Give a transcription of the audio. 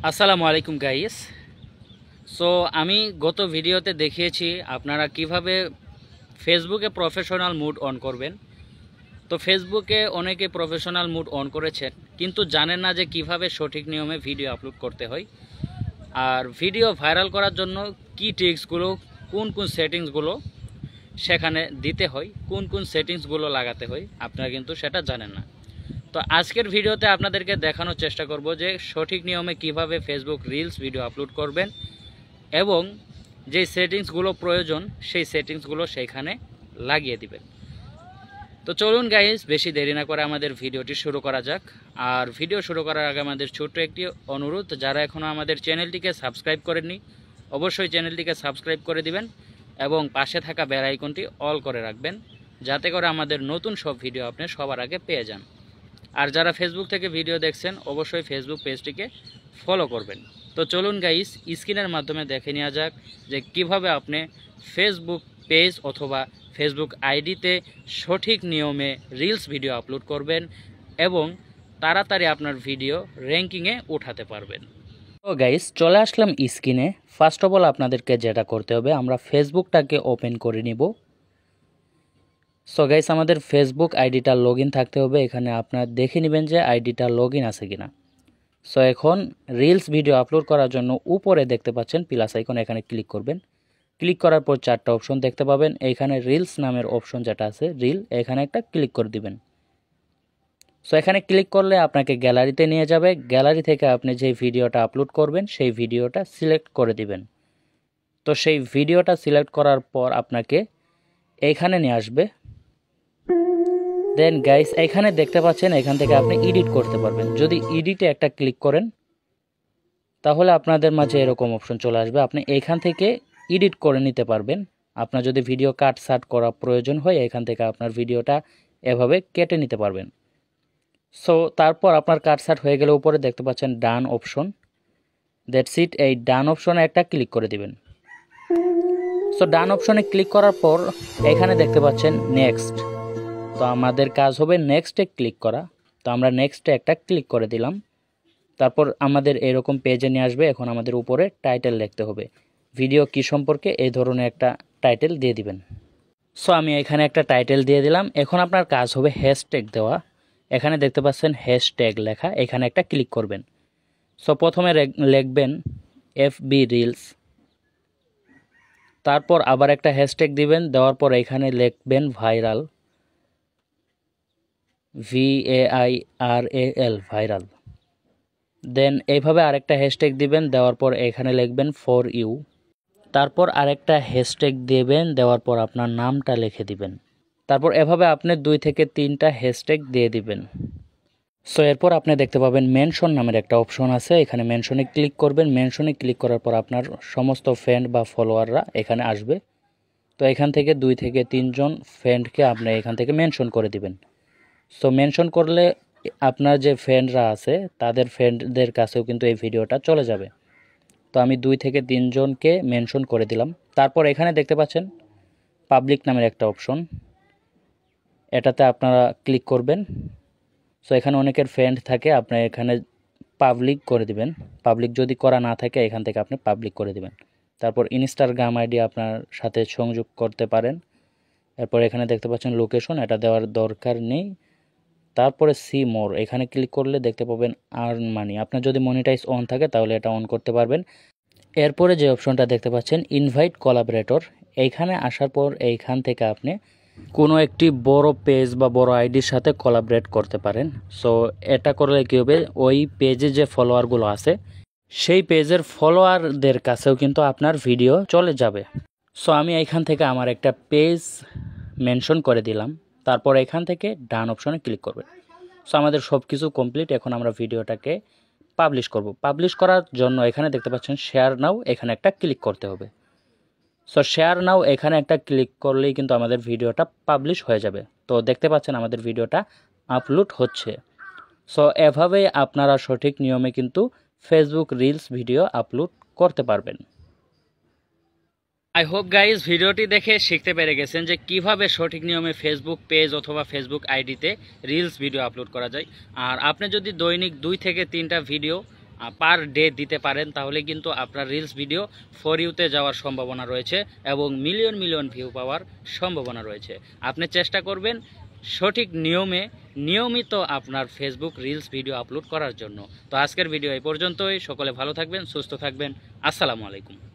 আসসালামু আলাইকুম guys. So আমি গত ভিডিওতে দেখিয়েছি আপনারা কিভাবে ফেসবুকে প্রফেশনাল মুড অন করবেন। তো ফেসবুকে অনেকে প্রফেশনাল মুড অন করেছেন, কিন্তু জানেন না যে কিভাবে সঠিক নিয়মে ভিডিও আপলোড করতে হয়। আর ভিডিও ভাইরাল করার জন্য কি ট্রিক্সগুলো, কোন কোন সেটিংসগুলো সেখানে দিতে হয়, কোন কোন সেটিংসগুলো লাগাতে হয়, আপনারা কিন্তু সেটা জানেন না। তো আজকের ভিডিওতে আপনাদেরকে দেখানোর চেষ্টা করব যে সঠিক নিয়মে কিভাবে ফেসবুক রিলস ভিডিও আপলোড করবেন এবং যে সেটিংসগুলো প্রয়োজন সেই সেটিংসগুলো সেইখানে লাগিয়ে দিবেন। তো চলুন গাইস, বেশি দেরি না করে আমাদের ভিডিওটি শুরু করা যাক। আর ভিডিও শুরু করার আগে আমাদের ছোট্ট একটি অনুরোধ, যারা এখনও আমাদের চ্যানেলটিকে সাবস্ক্রাইব করেননি অবশ্যই চ্যানেলটিকে সাবস্ক্রাইব করে দিবেন এবং পাশে থাকা বেল আইকনটি অল করে রাখবেন, যাতে করে আমাদের নতুন সব ভিডিও আপনি সবার আগে পেয়ে যান। আর যারা ফেসবুক থেকে ভিডিও দেখছেন অবশ্যই ফেসবুক পেজটিকে ফলো করবেন। তো চলুন গাইস, স্ক্রিনের মাধ্যমে দেখে নেওয়া যাক যে কিভাবে আপনি ফেসবুক পেজ অথবা ফেসবুক আইডিতে সঠিক নিয়মে রিলস ভিডিও আপলোড করবেন এবং তাড়াতাড়ি আপনার ভিডিও র্যাঙ্কিংয়ে উঠাতে পারবেন। তো গাইস, চলে আসলাম স্ক্রিনে। ফার্স্ট অফ অল আপনাদেরকে যেটা করতে হবে, আমরা ফেসবুকটাকে ওপেন করে নিব। সো গাইস, আমাদের ফেসবুক আইডিটা লগ ইন থাকতে হবে। এখানে আপনারা দেখে নেবেন যে আইডিটা লগ ইন আছে কিনা। সো এখন রিলস ভিডিও আপলোড করার জন্য উপরে দেখতে পাচ্ছেন প্লাস আইকন, এখানে ক্লিক করবেন। ক্লিক করার পর চারটা অপশন দেখতে পাবেন। এইখানে রিলস নামের অপশন যেটা আছে রিল, এখানে একটা ক্লিক করে দিবেন। সো এখানে ক্লিক করলে আপনাকে গ্যালারিতে নিয়ে যাবে। গ্যালারি থেকে আপনি যে ভিডিওটা আপলোড করবেন সেই ভিডিওটা সিলেক্ট করে দিবেন। তো সেই ভিডিওটা সিলেক্ট করার পর আপনাকে এইখানে নিয়ে আসবে। দেন গাইস, এখানে দেখতে পাচ্ছেন এখান থেকে আপনি এডিট করতে পারবেন। যদি এডিটে একটা ক্লিক করেন তাহলে আপনাদের মাঝে এরকম অপশন চলে আসবে। আপনি এখান থেকে এডিট করে নিতে পারবেন। আপনার যদি ভিডিও কাট সাট করা প্রয়োজন হয় এখান থেকে আপনার ভিডিওটা এভাবে কেটে নিতে পারবেন। সো তারপর আপনার কাট সাট হয়ে গেলে উপরে দেখতে পাচ্ছেন ডান অপশন। দ্যাটস ইট, এই ডান অপশনে একটা ক্লিক করে দিবেন। সো ডান অপশনে ক্লিক করার পর এখানে দেখতে পাচ্ছেন নেক্সট। তো আমাদের কাজ হবে নেক্সটে ক্লিক করা। তো আমরা নেক্সটে একটা ক্লিক করে দিলাম। তারপর আমাদের এরকম পেজে নিয়ে আসবে। এখন আমাদের উপরে টাইটেল লিখতে হবে, ভিডিও কি সম্পর্কে এই ধরনের একটা টাইটেল দিয়ে দিবেন। সো আমি এখানে একটা টাইটেল দিয়ে দিলাম। এখন আপনার কাজ হবে হ্যাশট্যাগ দেওয়া। এখানে দেখতে পাচ্ছেন হ্যাশট্যাগ লেখা, এখানে একটা ক্লিক করবেন। সো প্রথমে লিখবেন FB রিলস, তারপর আবার একটা হ্যাশট্যাগ দিবেন, দেওয়ার পর এখানে লিখবেন ভাইরাল, VAIRAL ভাইরাল। দেন এইভাবে আরেকটা হ্যাশট্যাগ দিবেন, দেওয়ার পর এখানে লিখবেন ফর ইউ। তারপর আরেকটা হ্যাশট্যাগ দেবেন, দেওয়ার পর আপনার নামটা লিখে দিবেন। তারপর এভাবে আপনি 2 থেকে 3টা হ্যাশট্যাগ দিয়ে দিবেন। সো এরপর আপনি দেখতে পাবেন মেনশন নামের একটা অপশন আছে, এখানে মেনশনে ক্লিক করবেন। মেনশনে ক্লিক করার পর আপনার সমস্ত ফ্রেন্ড বা ফলোয়াররা এখানে আসবে। তো এখান থেকে 2 থেকে 3 জন ফ্রেন্ডকে আপনি এখান থেকে মেনশন করে দিবেন। সো মেনশন করলে আপনার যে ফ্রেন্ডরা আছে তাদের ফ্রেন্ডদের কাছেও কিন্তু এই ভিডিওটা চলে যাবে। তো আমি 2 থেকে 3 জনকে মেনশন করে দিলাম। তারপর এখানে দেখতে পাচ্ছেন পাবলিক নামের একটা অপশন, এটাতে আপনারা ক্লিক করবেন। সো এখানে অনেকের ফ্রেন্ড থাকে, আপনি এখানে পাবলিক করে দিবেন। পাবলিক যদি করা না থাকে এখান থেকে আপনি পাবলিক করে দিবেন। তারপর ইনস্টাগ্রাম আইডি আপনার সাথে সংযোগ করতে পারেন। এরপর এখানে দেখতে পাচ্ছেন লোকেশন, এটা দেওয়ার দরকার নেই। তারপরে সি মোর, এখানে ক্লিক করলে দেখতে পাবেন আর্ন মানি। আপনার যদি মনিটাইজ অন থাকে তাহলে এটা অন করতে পারবেন। এরপরে যে অপশনটা দেখতে পাচ্ছেন ইনভাইট কোলাবরেটর, এইখানে আসার পর এইখান থেকে আপনি কোনো একটি বড় পেজ বা বড় আইডির সাথে কোলাবরেট করতে পারেন। সো এটা করলে কী হবে, ওই পেজে যে ফলোয়ারগুলো আছে সেই পেজের ফলোয়ারদের কাছেও কিন্তু আপনার ভিডিও চলে যাবে। সো আমি এইখান থেকে আমার একটা পেজ মেনশন করে দিলাম। তারপর এখান থেকে ডান অপশনে ক্লিক করবেন। সো আমাদের সব কিছু কমপ্লিট। এখন আমরা ভিডিওটাকে পাবলিশ করব। পাবলিশ করার জন্য এখানে দেখতে পাচ্ছেন শেয়ার নাও, এখানে একটা ক্লিক করতে হবে। সো শেয়ার নাও এখানে একটা ক্লিক করলেই কিন্তু আমাদের ভিডিওটা পাবলিশ হয়ে যাবে। তো দেখতে পাচ্ছেন আমাদের ভিডিওটা আপলোড হচ্ছে। সো এভাবেই আপনারা সঠিক নিয়মে কিন্তু ফেসবুক রিলস ভিডিও আপলোড করতে পারবেন। আই হোপ গাইজ ভিডিওটি দেখে শিখতে পেরে গেছেন যে কিভাবে সঠিক নিয়মে ফেসবুক পেজ অথবা ফেসবুক আইডিতে রিলস ভিডিও আপলোড করা যায়। আর আপনি যদি দৈনিক 2 থেকে 3টা ভিডিও পার ডে দিতে পারেন, তাহলে কিন্তু আপনার রিলস ভিডিও ফর ইউতে যাওয়ার সম্ভাবনা রয়েছে এবং মিলিয়ন মিলিয়ন ভিউ পাওয়ার সম্ভাবনা রয়েছে। আপনি চেষ্টা করবেন সঠিক নিয়মে নিয়মিত আপনার ফেসবুক রিলস ভিডিও আপলোড করার জন্য। তো আজকের ভিডিও এই পর্যন্তই। সকলে ভালো থাকবেন, সুস্থ থাকবেন। আসসালামু আলাইকুম।